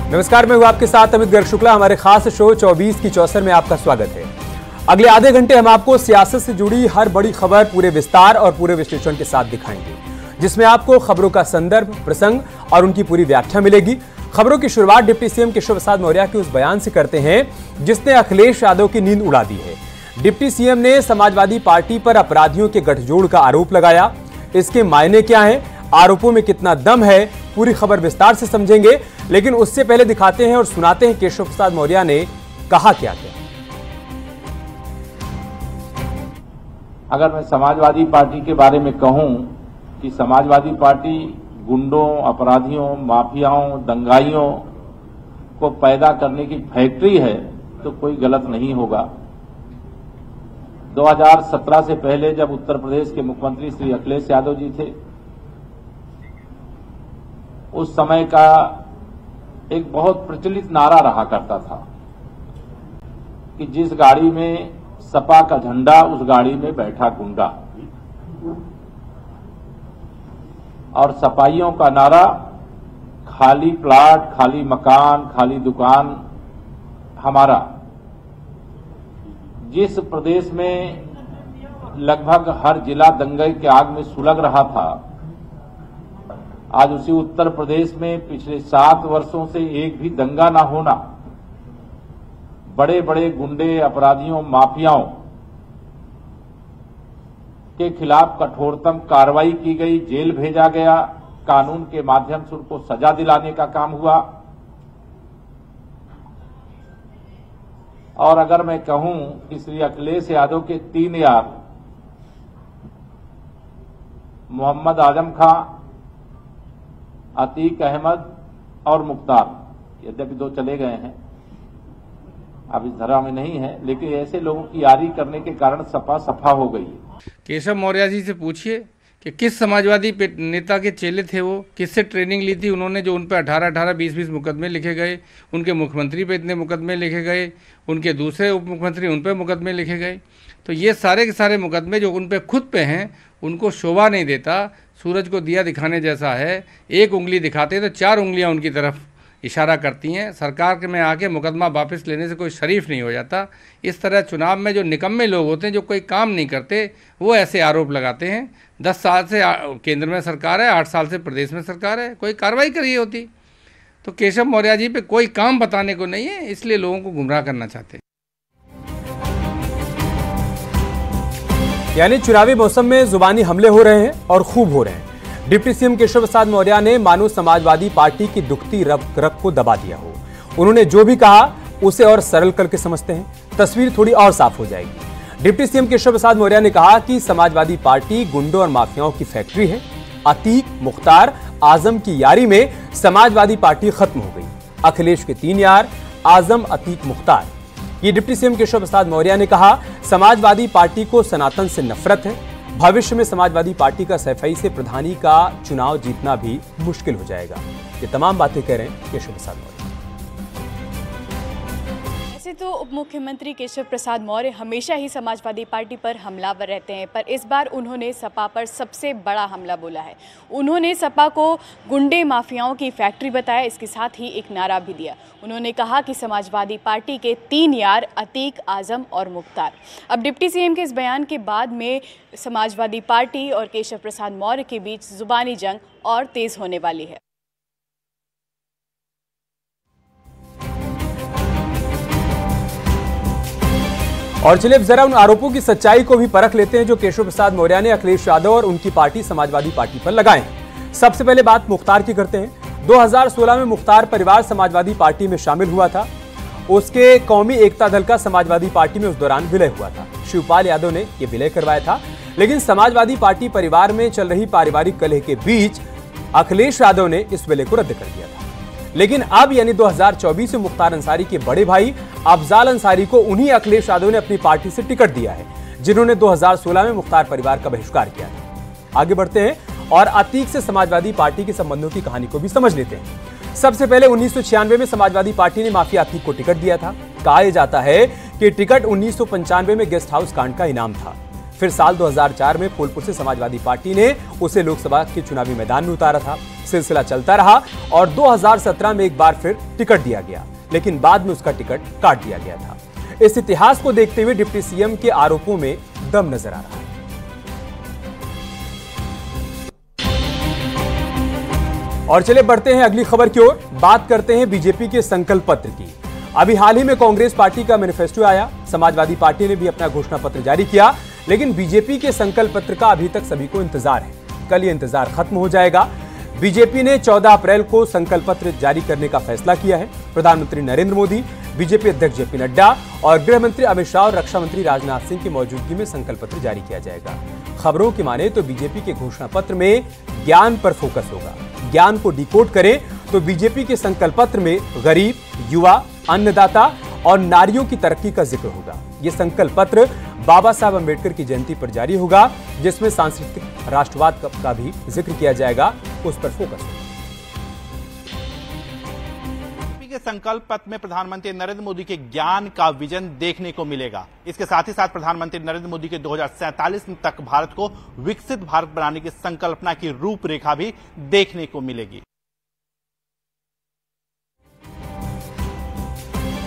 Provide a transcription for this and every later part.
नमस्कार, मैं हूं आपके साथ अमित गर्ग शुक्ला। हमारे खास शो 24 की चौसर में आपका स्वागत है। अगले आधे घंटे हम आपको सियासत से जुड़ी हर बड़ी खबर पूरे विस्तार और पूरे विश्लेषण के साथ दिखाएंगे, जिसमें आपको खबरों का संदर्भ, प्रसंग और उनकी पूरी व्याख्या मिलेगी। खबरों की शुरुआत डिप्टी सीएम केशव प्रसाद मौर्य के उस बयान से करते हैं जिसने अखिलेश यादव की नींद उड़ा दी है। डिप्टी सीएम ने समाजवादी पार्टी पर अपराधियों के गठजोड़ का आरोप लगाया। इसके मायने क्या हैं, आरोपों में कितना दम है, पूरी खबर विस्तार से समझेंगे। लेकिन उससे पहले दिखाते हैं और सुनाते हैं केशव प्रसाद मौर्य ने कहा क्या क्या। अगर मैं समाजवादी पार्टी के बारे में कहूं कि समाजवादी पार्टी गुंडों, अपराधियों, माफियाओं, दंगाइयों को पैदा करने की फैक्ट्री है तो कोई गलत नहीं होगा। 2017 से पहले जब उत्तर प्रदेश के मुख्यमंत्री श्री अखिलेश यादव जी थे, उस समय का एक बहुत प्रचलित नारा रहा करता था कि जिस गाड़ी में सपा का झंडा उस गाड़ी में बैठा गुंडा। और सपाइयों का नारा खाली प्लाट, खाली मकान, खाली दुकान हमारा। जिस प्रदेश में लगभग हर जिला दंगे के आग में सुलग रहा था, आज उसी उत्तर प्रदेश में पिछले 7 वर्षों से एक भी दंगा ना होना, बड़े बड़े गुंडे, अपराधियों, माफियाओं के खिलाफ कठोरतम कार्रवाई की गई, जेल भेजा गया, कानून के माध्यम से उनको सजा दिलाने का काम हुआ। और अगर मैं कहूं कि श्री अखिलेश यादव के 3 यार मोहम्मद आजम खां, अतीक अहमद और मुख्तार, यद्यपि 2 चले गए हैं, अब इस धरा में नहीं है, लेकिन ऐसे लोगों की यारी करने के कारण सपा सफा हो गई। केशव मौर्य जी से पूछिए कि किस समाजवादी नेता के चेले थे वो, किससे ट्रेनिंग ली थी उन्होंने, जो उन पर 18-18, 20-20 मुकदमे लिखे गए, उनके मुख्यमंत्री पे इतने मुकदमे लिखे गए, उनके दूसरे उप मुख्यमंत्री उन पर मुकदमे लिखे गए। तो ये सारे के सारे मुकदमे जो उन पर खुद पे हैं, उनको शोभा नहीं देता। सूरज को दिया दिखाने जैसा है, एक उंगली दिखाते तो 4 उंगलियां उनकी तरफ इशारा करती हैं। सरकार के में आके मुकदमा वापस लेने से कोई शरीफ नहीं हो जाता। इस तरह चुनाव में जो निकम्मे लोग होते हैं, जो कोई काम नहीं करते, वो ऐसे आरोप लगाते हैं। 10 साल से केंद्र में सरकार है, 8 साल से प्रदेश में सरकार है, कोई कार्रवाई करी होती। तो केशव मौर्य जी पे कोई काम बताने को नहीं है, इसलिए लोगों को गुमराह करना चाहते हैं। यानी चुनावी मौसम में जुबानी हमले हो रहे हैं और खूब हो रहे हैं। डिप्टी सीएम केशव प्रसाद मौर्य ने मानो समाजवादी पार्टी की दुखती रग को दबा दिया हो। उन्होंने जो भी कहा उसे और सरल करके समझते हैं, तस्वीर थोड़ी और साफ हो जाएगी। डिप्टी सीएम केशव प्रसाद मौर्य ने कहा कि समाजवादी पार्टी गुंडों और माफियाओं की फैक्ट्री है। अतीक, मुख्तार, आजम की यारी में समाजवादी पार्टी खत्म हो गई। अखिलेश के 3 यार, आजम, अतीक, मुख्तार। ये डिप्टी सीएम केशव प्रसाद मौर्य ने कहा, समाजवादी पार्टी को सनातन से नफरत है। भविष्य में समाजवादी पार्टी का सफाई से प्रधानी का चुनाव जीतना भी मुश्किल हो जाएगा। ये तमाम बातें कह रहे हैं केशव प्रसाद मौर्य। वैसे तो उप मुख्यमंत्री केशव प्रसाद मौर्य हमेशा ही समाजवादी पार्टी पर हमलावर रहते हैं, पर इस बार उन्होंने सपा पर सबसे बड़ा हमला बोला है। उन्होंने सपा को गुंडे, माफियाओं की फैक्ट्री बताया। इसके साथ ही एक नारा भी दिया। उन्होंने कहा कि समाजवादी पार्टी के 3 यार, अतीक, आजम और मुख्तार। अब डिप्टी सीएम के इस बयान के बाद में समाजवादी पार्टी और केशव प्रसाद मौर्य के बीच जुबानी जंग और तेज होने वाली है। और चलिए अब जरा उन आरोपों की सच्चाई को भी परख लेते हैं जो केशव प्रसाद मौर्य ने अखिलेश यादव और उनकी पार्टी समाजवादी पार्टी पर लगाए हैं। सबसे पहले बात मुख्तार की करते हैं। 2016 में मुख्तार परिवार समाजवादी पार्टी में शामिल हुआ था। उसके कौमी एकता दल का समाजवादी पार्टी में उस दौरान विलय हुआ था। शिवपाल यादव ने यह विलय करवाया था, लेकिन समाजवादी पार्टी परिवार में चल रही पारिवारिक कलह के बीच अखिलेश यादव ने इस विलय को रद्द कर दिया था। लेकिन अब यानी 2024 में मुख्तार अंसारी के बड़े भाई अफजाल अंसारी को उन्हीं अखिलेश यादव ने अपनी पार्टी से टिकट दिया है, जिन्होंने 2016 में मुख्तार परिवार का बहिष्कार किया था। आगे बढ़ते हैं और अतीक से समाजवादी पार्टी के संबंधों की कहानी को भी समझ लेते हैं। सबसे पहले 1996 में समाजवादी पार्टी ने माफिया अतीक को टिकट दिया था। कहा जाता है कि टिकट 1995 में गेस्ट हाउस कांड का इनाम था। फिर साल 2004 में फूलपुर से समाजवादी पार्टी ने उसे लोकसभा के चुनावी मैदान में उतारा था। सिलसिला चलता रहा और 2017 में एक बार फिर टिकट दिया गया, लेकिन बाद में उसका टिकट काट दिया गया था। इस इतिहास को देखते हुए डिप्टी सीएम के आरोपों में दम नजर आ रहा है। और चले बढ़ते हैं अगली खबर की ओर। बात करते हैं बीजेपी के संकल्प पत्र की। अभी हाल ही में कांग्रेस पार्टी का मैनिफेस्टो आया, समाजवादी पार्टी ने भी अपना घोषणा पत्र जारी किया, लेकिन बीजेपी के संकल्प पत्र का अभी तक सभी को इंतजार है। कल ये इंतजार खत्म हो जाएगा। बीजेपी ने 14 अप्रैल को संकल्प पत्र जारी करने का फैसला किया है। प्रधानमंत्री नरेंद्र मोदी, बीजेपी अध्यक्ष जेपी नड्डा और गृह मंत्री अमित शाह और रक्षा मंत्री राजनाथ सिंह की मौजूदगी में संकल्प पत्र जारी किया जाएगा। खबरों की माने तो बीजेपी के घोषणा पत्र में ज्ञान पर फोकस होगा। ज्ञान को डिकोड करें तो बीजेपी के संकल्प पत्र में गरीब, युवा, अन्नदाता और नारियों की तरक्की का जिक्र होगा। यह संकल्प पत्र बाबा साहब अंबेडकर की जयंती पर जारी होगा, जिसमें सांस्कृतिक राष्ट्रवाद का भी जिक्र किया जाएगा, उस पर फोकस होगा। के संकल्प पत्र में प्रधानमंत्री नरेंद्र मोदी के ज्ञान का विजन देखने को मिलेगा। इसके साथ ही साथ प्रधानमंत्री नरेंद्र मोदी के 2047 तक भारत को विकसित भारत बनाने की संकल्पना की रूपरेखा भी देखने को मिलेगी।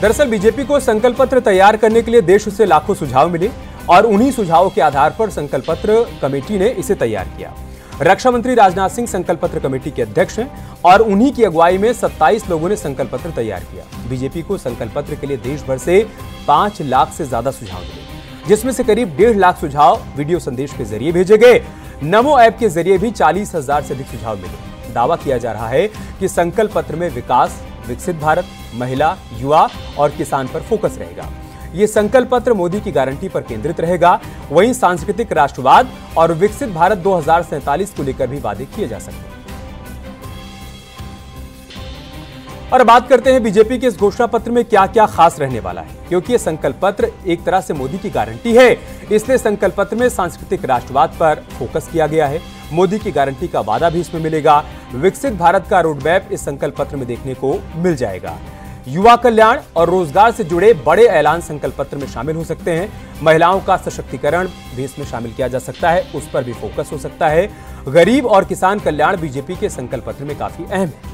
दरअसल बीजेपी को संकल्प पत्र तैयार करने के लिए देश से लाखों सुझाव मिले और उन्हीं सुझावों के आधार पर संकल्प पत्र कमेटी ने इसे तैयार किया। रक्षा मंत्री राजनाथ सिंह संकल्प पत्र कमेटी के अध्यक्ष हैं और उन्हीं की अगुवाई में 27 लोगों ने संकल्प पत्र तैयार किया। बीजेपी को संकल्प पत्र के लिए देश भर से 5 लाख से ज्यादा सुझाव मिले, जिसमें से करीब 1.5 लाख सुझाव वीडियो संदेश के जरिए भेजे गए। नमो ऐप के जरिए भी 40,000 से अधिक सुझाव मिले। दावा किया जा रहा है कि संकल्प पत्र में विकास, विकसित भारत, महिला, युवा और किसान पर फोकस रहेगा। ये संकल्प पत्र मोदी की गारंटी पर केंद्रित रहेगा। वहीं सांस्कृतिक राष्ट्रवाद और विकसित भारत 2047 को लेकर भी वादे किए जा सकते हैं। और बात करते हैं बीजेपी के इस घोषणा पत्र में क्या क्या खास रहने वाला है, क्योंकि ये संकल्प पत्र एक तरह से मोदी की गारंटी है, इसलिए संकल्प पत्र में सांस्कृतिक राष्ट्रवाद पर फोकस किया गया है। मोदी की गारंटी का वादा भी इसमें मिलेगा। विकसित भारत का रोडमैप इस संकल्प पत्र में देखने को मिल जाएगा। युवा कल्याण और रोजगार से जुड़े बड़े ऐलान संकल्प पत्र में शामिल हो सकते हैं। महिलाओं का सशक्तिकरण भी इसमें शामिल किया जा सकता है, उस पर भी फोकस हो सकता है। गरीब और किसान कल्याण बीजेपी के संकल्प पत्र में काफी अहम है।